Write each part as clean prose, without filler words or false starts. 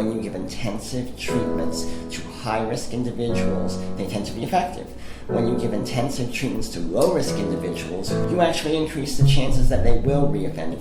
when you give intensive treatments to high-risk individuals, they tend to be effective. When you give intensive treatments to low-risk individuals, you actually increase the chances that they will reoffend.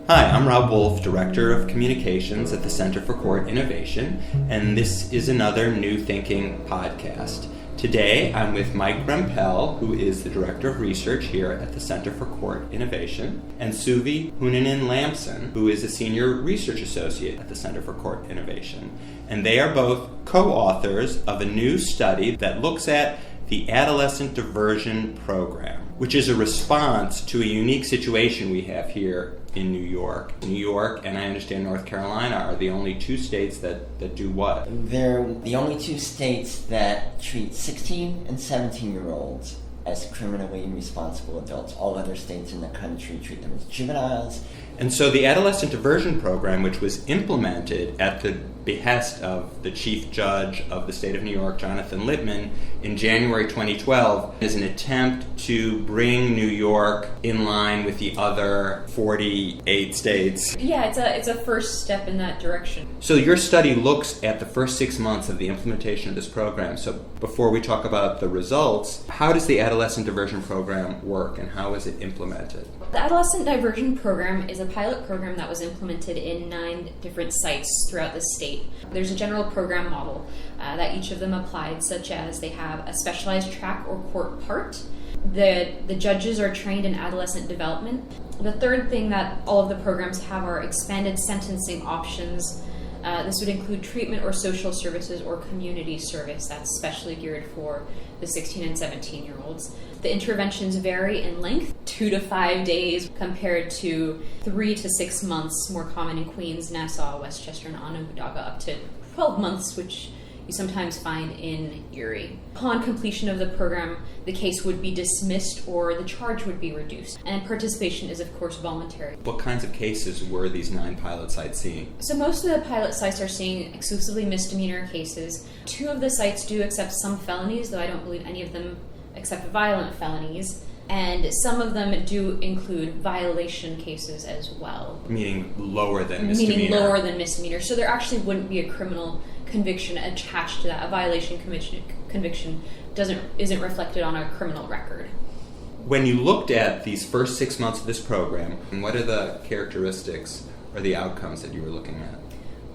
Hi, I'm Rob Wolf, Director of Communications at the Center for Court Innovation, and this is another New Thinking podcast. Today, I'm with Mike Rempel, who is the Director of Research here at the Center for Court Innovation, and Suvi Hynynen Lambson, who is a Senior Research Associate at the Center for Court Innovation. And they are both co-authors of a new study that looks at the Adolescent Diversion Program, which is a response to a unique situation we have here in New York. New York, and I understand North Carolina, are the only two states that do what? They're the only two states that treat 16 and 17-year-olds as criminally responsible adults. All other states in the country treat them as juveniles. And so the Adolescent Diversion Program, which was implemented at the behest of the Chief Judge of the State of New York, Jonathan Littman, in January 2012, is an attempt to bring New York in line with the other 48 states. Yeah, it's a first step in that direction. So your study looks at the first 6 months of the implementation of this program. So before we talk about the results, how does the Adolescent Diversion Program work and how is it implemented? The Adolescent Diversion Program is a pilot program that was implemented in 9 different sites throughout the state. There's a general program model that each of them applied, such as they have a specialized track or court part. The judges are trained in adolescent development. The third thing that all of the programs have are expanded sentencing options. This would include treatment or social services or community service that's specially geared for the 16 and 17-year-olds. The interventions vary in length, 2 to 5 days compared to 3 to 6 months, more common in Queens, Nassau, Westchester, and Onondaga, up to 12 months, which you sometimes find in Erie. Upon completion of the program, the case would be dismissed or the charge would be reduced. And participation is, of course, voluntary. What kinds of cases were these 9 pilot sites seeing? So most of the pilot sites are seeing exclusively misdemeanor cases. 2 of the sites do accept some felonies, though I don't believe any of them accept violent felonies. And some of them do include violation cases as well. Meaning lower than misdemeanor? Meaning lower than misdemeanor. So there actually wouldn't be a criminal conviction attached to that. A violation conviction isn't reflected on a criminal record. When you looked at these first 6 months of this program, what are the characteristics or the outcomes that you were looking at?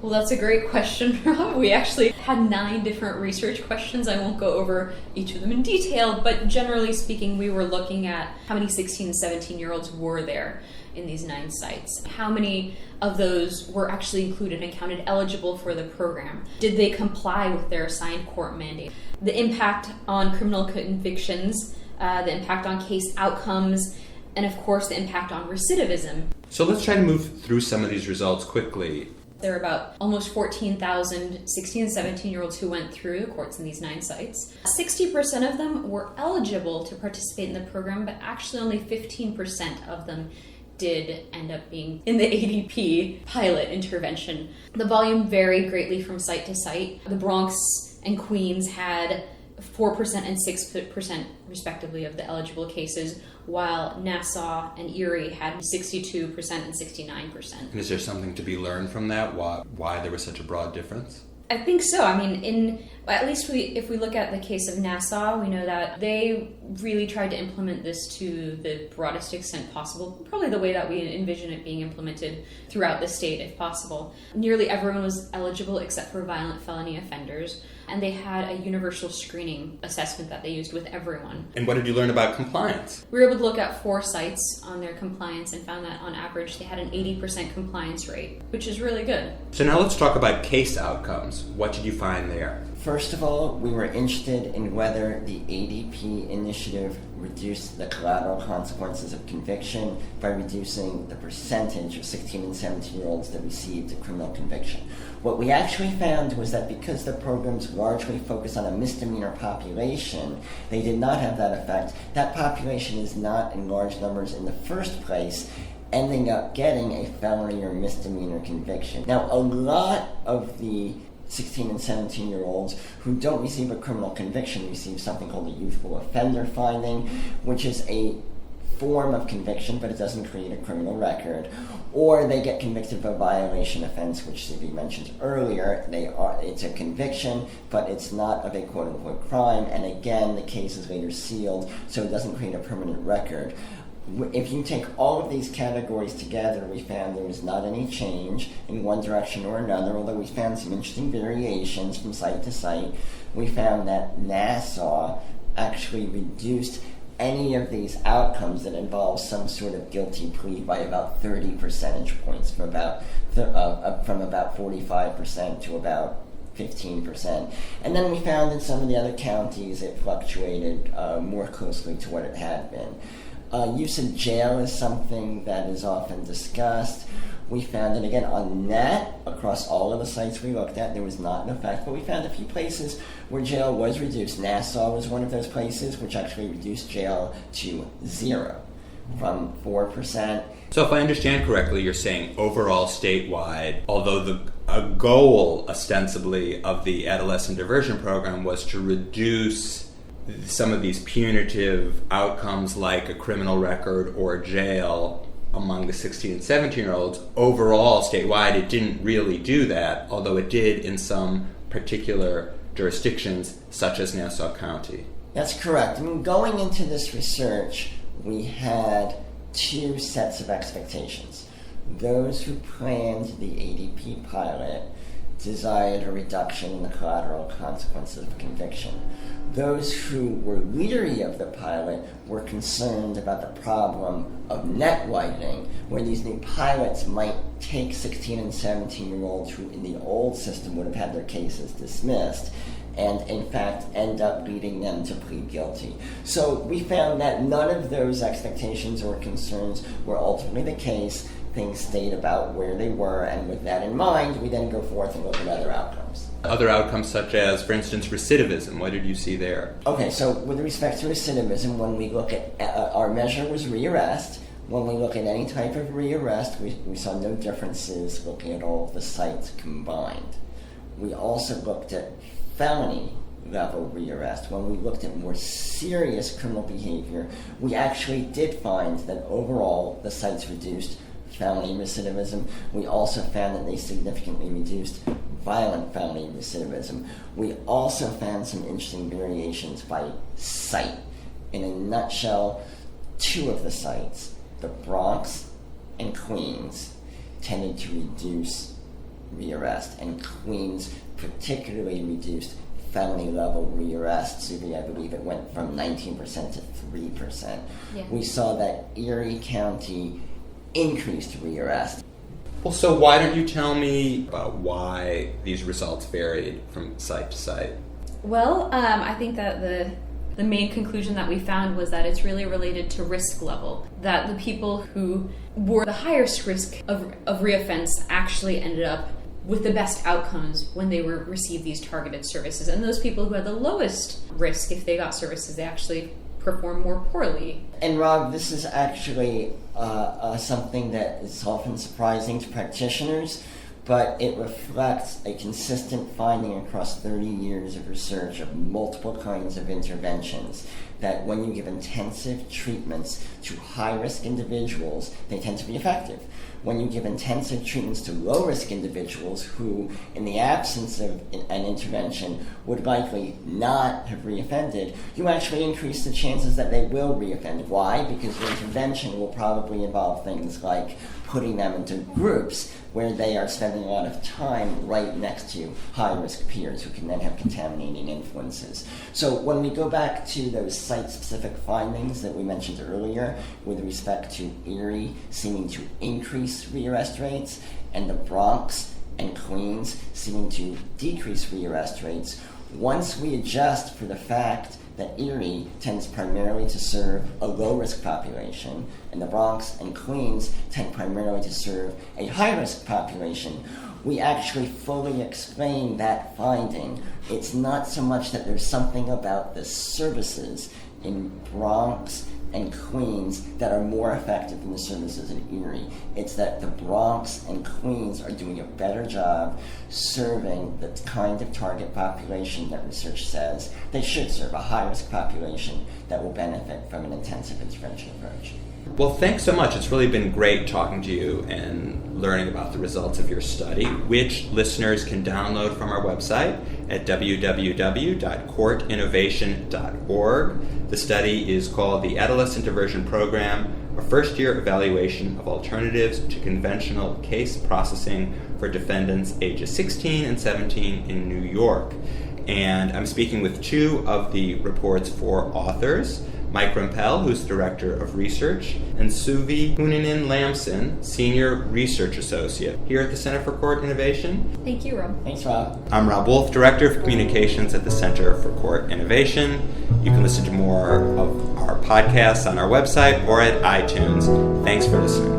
Well, that's a great question, Rob. We actually had 9 different research questions. I won't go over each of them in detail, but generally speaking, we were looking at how many 16 and 17-year-olds were there in these 9 sites. How many of those were actually included and counted eligible for the program? Did they comply with their assigned court mandate? The impact on criminal convictions, the impact on case outcomes, and of course the impact on recidivism. So let's try to move through some of these results quickly. There are about almost 14,000 16 and 17-year-olds who went through the courts in these 9 sites. 60% of them were eligible to participate in the program, but actually only 15% of them did end up being in the ADP pilot intervention. The volume varied greatly from site to site. The Bronx and Queens had 4% and 6% respectively of the eligible cases, while Nassau and Erie had 62% and 69%. And is there something to be learned from that? Why there was such a broad difference? I think so. I mean, at least if we look at the case of Nassau, we know that they really tried to implement this to the broadest extent possible, probably the way that we envision it being implemented throughout the state, if possible. Nearly everyone was eligible except for violent felony offenders, and they had a universal screening assessment that they used with everyone. And what did you learn about compliance? We were able to look at 4 sites on their compliance and found that on average they had an 80% compliance rate, which is really good. So now let's talk about case outcomes. What did you find there? First of all, we were interested in whether the ADP initiative reduced the collateral consequences of conviction by reducing the percentage of 16 and 17-year-olds that received a criminal conviction. What we actually found was that because the programs largely focus on a misdemeanor population, they did not have that effect. That population is not in large numbers in the first place, ending up getting a felony or misdemeanor conviction. Now, a lot of the 16 and 17-year-olds who don't receive a criminal conviction receive something called a youthful offender finding, which is a form of conviction, but it doesn't create a criminal record, or they get convicted of a violation offense, which Suvi mentioned earlier. It's a conviction, but it's not of a quote-unquote crime, and again, the case is later sealed, so it doesn't create a permanent record. If you take all of these categories together, we found there was not any change in one direction or another, although we found some interesting variations from site to site. We found that Nassau actually reduced any of these outcomes that involve some sort of guilty plea by about 30 percentage points, from about 45% to about 15%. And then we found in some of the other counties it fluctuated more closely to what it had been. Use of jail is something that is often discussed. We found it again on net across all of the sites we looked at. There was not an effect, but we found a few places where jail was reduced. Nassau was one of those places which actually reduced jail to 0 from 4%. So if I understand correctly, you're saying overall statewide, although a goal ostensibly of the Adolescent Diversion Program was to reduce some of these punitive outcomes like a criminal record or jail among the 16 and 17-year-olds, overall statewide it didn't really do that, although it did in some particular jurisdictions such as Nassau County. That's correct. I mean, going into this research, we had two sets of expectations. Those who planned the ADP pilot desired a reduction in the collateral consequences of conviction. Those who were leery of the pilot were concerned about the problem of net widening, where these new pilots might take 16 and 17-year-olds who in the old system would have had their cases dismissed and in fact end up leading them to plead guilty. So we found that none of those expectations or concerns were ultimately the case. Things stayed about where they were, and with that in mind, we then go forth and look at other outcomes. Other outcomes such as, for instance, recidivism. What did you see there? Okay, so with respect to recidivism, when we look at, our measure was rearrest. When we look at any type of rearrest, we saw no differences looking at all of the sites combined. We also looked at felony level rearrest. When we looked at more serious criminal behavior, we actually did find that overall the sites reduced felony recidivism. We also found that they significantly reduced violent felony recidivism. We also found some interesting variations by site. In a nutshell, two of the sites, the Bronx and Queens, tended to reduce rearrest, and Queens particularly reduced felony level rearrest. Suvi, I believe it went from 19% to 3%. Yeah. We saw that Erie County increased rearrest. Well, so why don't you tell me about why these results varied from site to site? Well, I think that the main conclusion that we found was that it's really related to risk level, that the people who were the highest risk of reoffense actually ended up with the best outcomes when they received these targeted services, and those people who had the lowest risk, if they got services, they actually perform more poorly. And Rob, this is actually something that is often surprising to practitioners, but it reflects a consistent finding across 30 years of research of multiple kinds of interventions, that when you give intensive treatments to high-risk individuals, they tend to be effective. When you give intensive treatments to low-risk individuals who, in the absence of an intervention, would likely not have reoffended, you actually increase the chances that they will reoffend. Why? Because your intervention will probably involve things like putting them into groups where they are spending a lot of time right next to high-risk peers who can then have contaminating influences. So when we go back to those site-specific findings that we mentioned earlier with respect to Erie seeming to increase rearrest rates and the Bronx and Queens seeming to decrease rearrest rates, once we adjust for the fact that Erie tends primarily to serve a low-risk population, and the Bronx and Queens tend primarily to serve a high-risk population, we actually fully explain that finding. It's not so much that there's something about the services in Bronx and Queens that are more effective than the services in Erie. It's that the Bronx and Queens are doing a better job serving the kind of target population that research says they should serve, a high-risk population that will benefit from an intensive intervention approach. Well, thanks so much. It's really been great talking to you and learning about the results of your study, which listeners can download from our website at www.courtinnovation.org. The study is called the Adolescent Diversion Program, a first-year evaluation of alternatives to conventional case processing for defendants ages 16 and 17 in New York. And I'm speaking with two of the report's four authors, Mike Rempel, who's the Director of Research, and Suvi Lambson, Senior Research Associate here at the Center for Court Innovation. Thank you, Rob. Thanks, Rob. I'm Rob Wolf, Director of Communications at the Center for Court Innovation. You can listen to more of our podcasts on our website or at iTunes. Thanks for listening.